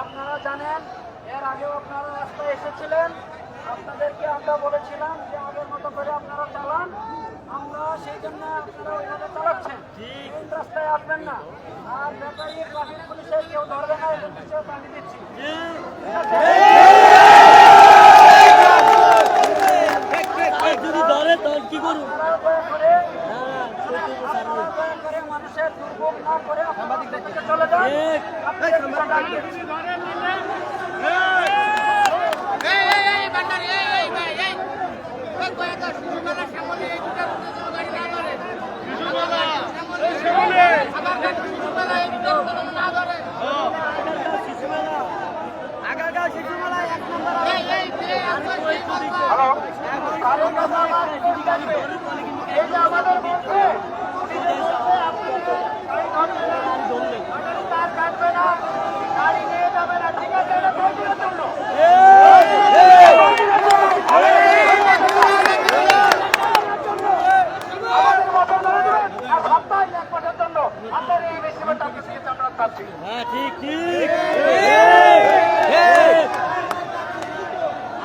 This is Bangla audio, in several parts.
আপনারা জানেন এর আগেও আপনারা রাস্তায় এসেছিলেন, আপনাদেরকে আমরা বলেছিলাম যে আগের মতো করে আপনারা চালান, আমরা সেই জন্য আপনারা ওইভাবে চালাচ্ছেন, মেন রাস্তায় আসবেন না। আর ব্যাপারী ট্রাফিক পুলিশের কেউ ধরবে না, এদের বিষয়ে আমি দিচ্ছি। যদি ধরে তখন কি করবো? মানুষের দুর্ভোগ না করে চলে যান। আমাদের মধ্যে গাড়ি নিয়ে যাবে না, ঠিক আছে?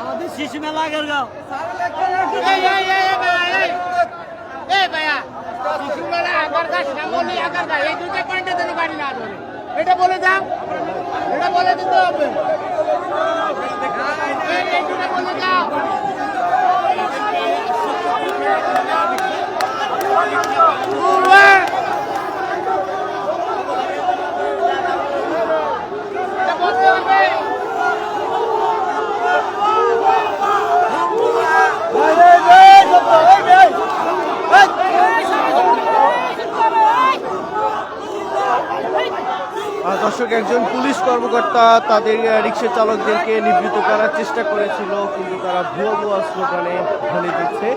আমাদের শিশু মেলা আগের গাঁও এই দুটো পয়েন্টে যেন গাড়ি না ধরে, এটা বলে দাও, এটা বলে দিতে হবে। এই দুটো বলে দাও। দর্শক, একজন পুলিশ কর্মকর্তা তাদের রিক্সা চালকদেরকে নিবৃত্ত করার চেষ্টা করেছিল, কিন্তু তারা ভুয়া ভুয়া স্লোগানে ধ্বনি দিচ্ছে।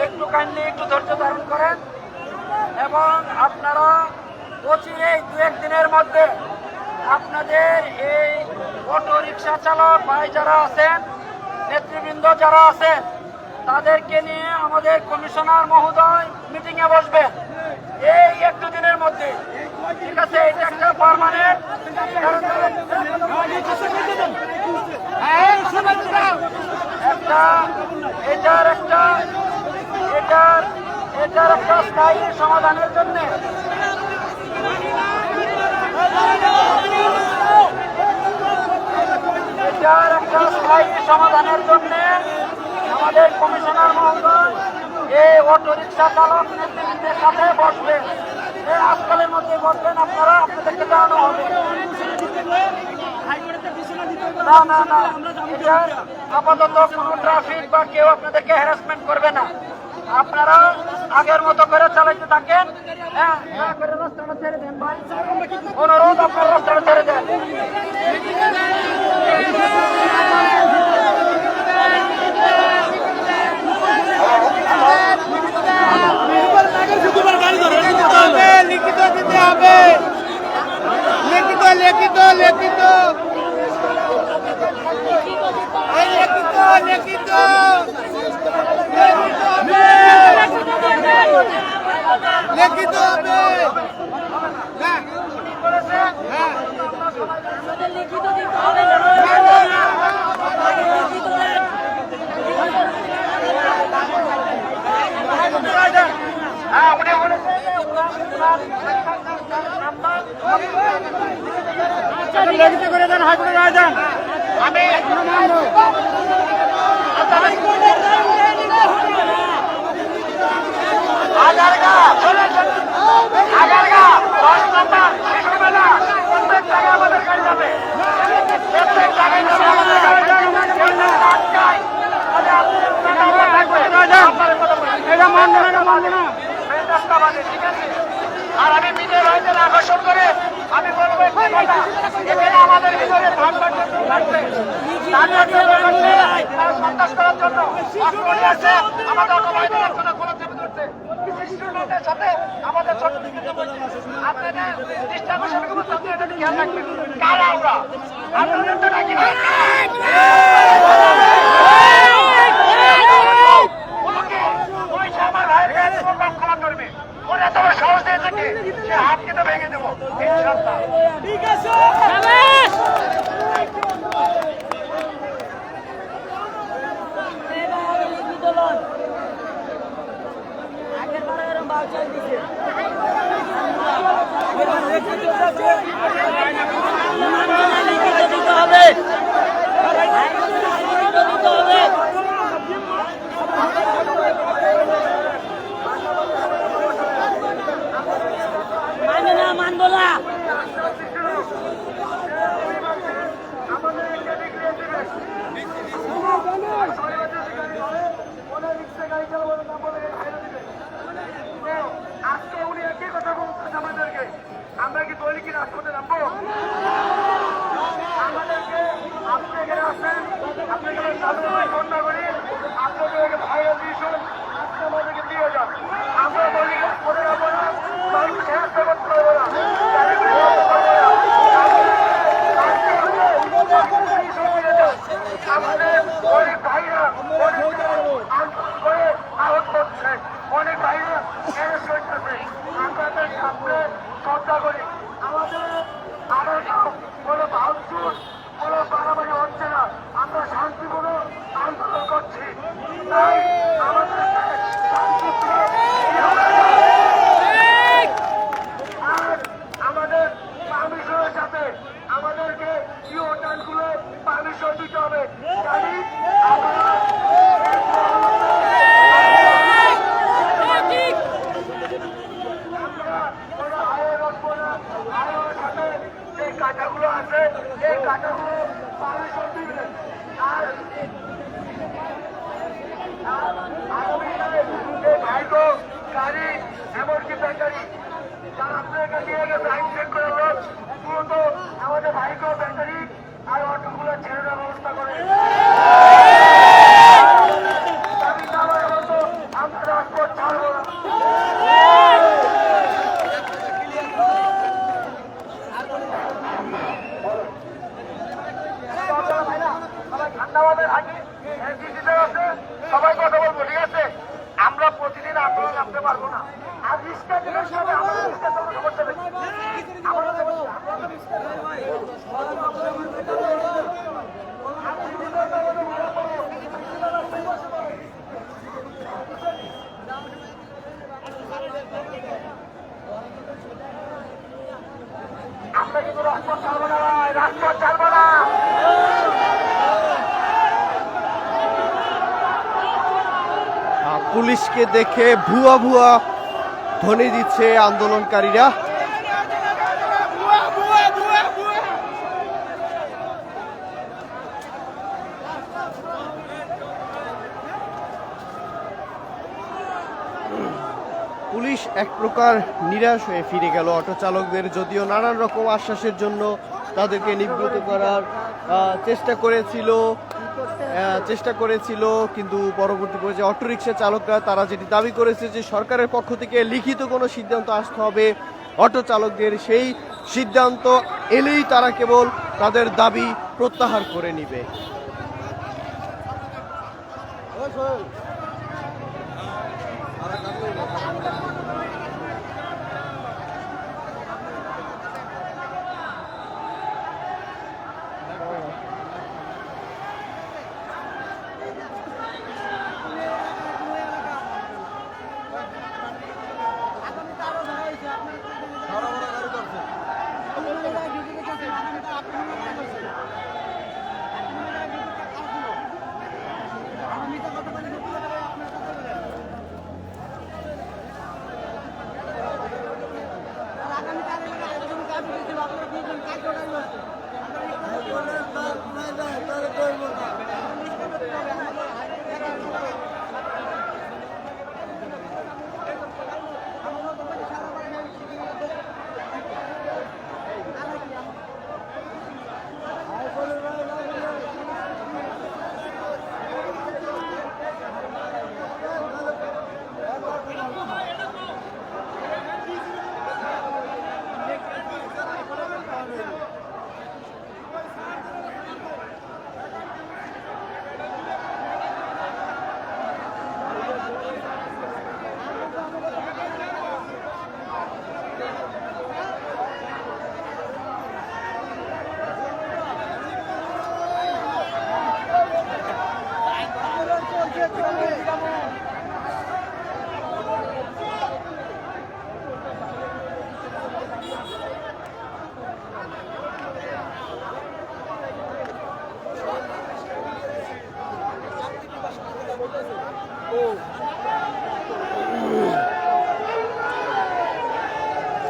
একটু কাইন্ডলি একটু ধৈর্য ধারণ করেন এবং আপনারা অচিরেই দু একদিনের মধ্যে আপনাদের এই অটো রিক্সা চালক ভাই যারা আছেন, নেতৃবৃন্দ যারা আছেন, তাদেরকে নিয়ে আমাদের কমিশনার মহোদয় মিটিংয়ে বসবেন এই একটু দিনের মধ্যে, ঠিক আছে? এটা একটা পার্মানেন্ট এটার একটা স্থায়ী সমাধানের জন্য আমাদের কমিশনার মহোদয় এই অটো রিক্সা চালক নেতৃবৃন্দের সাথে বসবেন, এই আজকালের মধ্যে বসবেন। আপনারা আপনাদেরকে জানানো হবে। না না না, এটার আপাতত কোনো ট্রাফিক বা কেউ আপনাদেরকে হ্যারাসমেন্ট করবে না। আপনারা আগের মতো করে চালাইতে থাকেন। হ্যাঁ, রাস্তাটা ছেড়ে দেন ভাই, অনুরোধ, আপনার রাস্তাটা ছেড়ে দেন। লিখিত দিতে হবে, লিখিত লিখিত লিখিত লিখিত লিখিত হবে। লিখিত করে দেন, হাইকোর্টে রায় দেন। আমি আর আমি মিডিয়ার রাইটের আকর্ষণ করে আমি বলবো একটি কথা, এখানে আমাদের ভিতরে ভাগ লাগবে আক্রমণে আছে আমাদের অটো ভাইদের জন্য খোলা চেপে ধরছে স্টুডেন্টদের সাথে আমাদের ছোট থেকে আপনাদের চেষ্টা করে সবাইকে বলতে আপনি এটা খেয়াল রাখবেন কারা আমরা আপনাদের তো নাকি আমার ভাইয়ের ক্ষমা করবে ওরা তোমার সাহস দিয়ে থাকে সে হাত কেটে ভেঙে দেবো ইনশাআল্লাহ ঠিক আছে আগের বার এরকম বাউচাল দিছে লিখিত দিতে হবে মানে না মানবো না আজকে উনি একই কথা বলছেন আমাদেরকে আমরা কি দৈনিক রাজপথে নামবো আমাদেরকে আপনি এখানে আসেন আপনি এখানে ঘটনা করি আপনাদের ভাইয়ের বিষয় আজকে আমাদেরকে দিয়ে যান আমরা দৈনিক করে যাবো না মানুষ হেরস্তা করতে পারবো না আমাদের অনেক ভাইরা আহত করছে অনেক ভাইরা অ্যারেস্ট করতেছে আমরা তার সামনে শ্রদ্ধা করি আমাদের কোনো ভাঙচুর কোনো বাড়াবাড়ি হচ্ছে না আমরা শান্তিপূর্ণ আন্দোলন করছি তাই আমাদেরকে আর আমাদের পারমিশনের সাথে আমাদেরকে ইউটার্নগুলো পারমিশন দিতে হবে জানি আমরা যে কাঁটাগুলো আছে এই কাঁটাগুলো পারমিশন দিবেন আর ভাইগো গাড়ি এমনকি ব্যাটারি যারা আপনার কাছে নিয়ে গেছে আইন চেক করে লোক দ্রুত আমাদের ভাইগো ব্যাটারি আর অটোগুলো ছেড়ে দেওয়ার ব্যবস্থা করে দাবি দেওয়ার মতো আমরা রাজপথ ছাড়বো না সবাই কথা বলবো ঠিক আছে আমরা প্রতিদিন আন্দোলন নামতে পারবো না আর রিস্কা দিনের সাথে আমাদের রিস্কা চালানো সমস্যা নেই আমরা কিন্তু রাজপথ ছাড়বো না রাজপথ ছাড়বো না পুলিশকে দেখে ভুয়া ভুয়া ধ্বনি দিচ্ছে আন্দোলনকারীরা। পুলিশ এক প্রকার নিরাশ হয়ে ফিরে গেল অটো চালকদের, যদিও নানান রকম আশ্বাসের জন্য তাদেরকে নিবৃত্ত করার চেষ্টা করেছিল কিন্তু পরবর্তী পর্যায়ে অটোরিকশা চালকরা তারা যেটি দাবি করেছে যে সরকারের পক্ষ থেকে লিখিত কোনো সিদ্ধান্ত আসতে হবে অটো চালকদের, সেই সিদ্ধান্ত এলেই তারা কেবল তাদের দাবি প্রত্যাহার করে নিবে।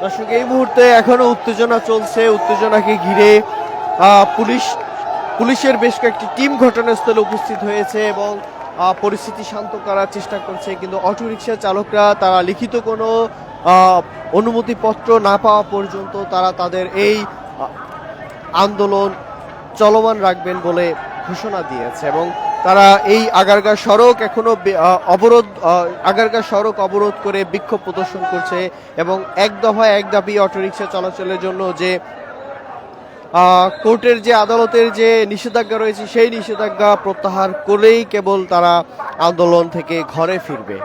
দর্শক, এই মুহূর্তে এখনো উত্তেজনা চলছে। উত্তেজনাকে ঘিরে পুলিশের বেশ কয়েকটি টিম ঘটনাস্থলে উপস্থিত হয়েছে এবং পরিস্থিতি শান্ত করার চেষ্টা করছে, কিন্তু অটোরিকশা চালকরা তারা লিখিত কোনো অনুমতিপত্র না পাওয়া পর্যন্ত তারা তাদের এই আন্দোলন চলমান রাখবেন বলে ঘোষণা দিয়েছে এবং তারা এই আগারগাঁ সড়ক এখনো আগারগাঁ সড়ক অবরোধ করে বিক্ষোভ প্রদর্শন করছে এবং এক দফায় এক দাবি অটোরিকশা চলাচলের জন্য যে কোর্টের যে আদালতের যে নিষেধাজ্ঞা রয়েছে সেই নিষেধাজ্ঞা প্রত্যাহার করেই কেবল তারা আন্দোলন থেকে ঘরে ফিরবে।